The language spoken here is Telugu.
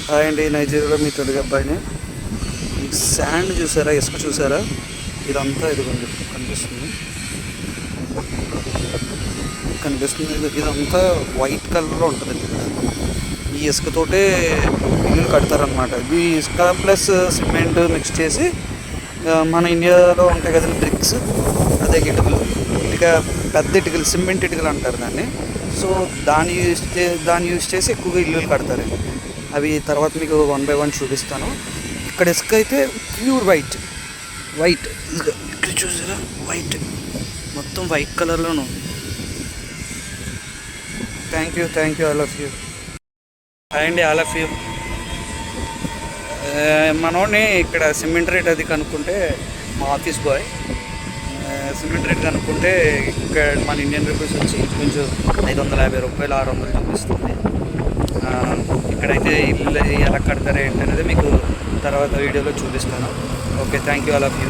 హాయ్ అండి, నైజీరియాలో మీ తెలుగు అబ్బాయిని. ఈ శాండ్ చూసారా, ఇసుక చూసారా? ఇదంతా ఇదిగోండి కనిపిస్తుంది కనిపిస్తుంది ఇదంతా వైట్ కలర్లో ఉంటుంది. ఈ ఇసుకతోటే ఇల్లు కడతారనమాట. ఇది ఇసుక ప్లస్ సిమెంట్ మిక్స్ చేసి మన ఇండియాలో ఉంటాయి కదండి బ్రిక్స్, అదే ఇటుకలు, ఇటుక పెద్ద ఇటుకలు, సిమెంట్ ఇటుకలు అంటారు దాన్ని. సో దాన్ని యూజ్ చేసి ఎక్కువగా ఇల్లులు కడతారు. అవి తర్వాత మీకు 1 by 1 చూపిస్తాను. ఇక్కడ ఇసుక అయితే ప్యూర్ వైట్ వైట్ ఇక్కడ చూసారా, వైట్ మొత్తం వైట్ కలర్లోనే ఉంది. Thank you all of you. Hi అండి, ఆల్ ఆఫ్ యూ. మనోడిని ఇక్కడ సిమెంట్ రేట్ అది కనుక్కుంటే, మా ఆఫీస్ బాయ్ సిమెంట్ రేట్ కనుక్కుంటే ఇక్కడ మన ఇండియన్ రూపీస్ వచ్చి కొంచెం 550 రూపాయలు 600 చూపిస్తుంది. ఇక్కడైతే ఇల్లు ఎలా కడతారు ఏంటనేది మీకు తర్వాత వీడియోలో చూపిస్తాను. Okay, thank you all of you.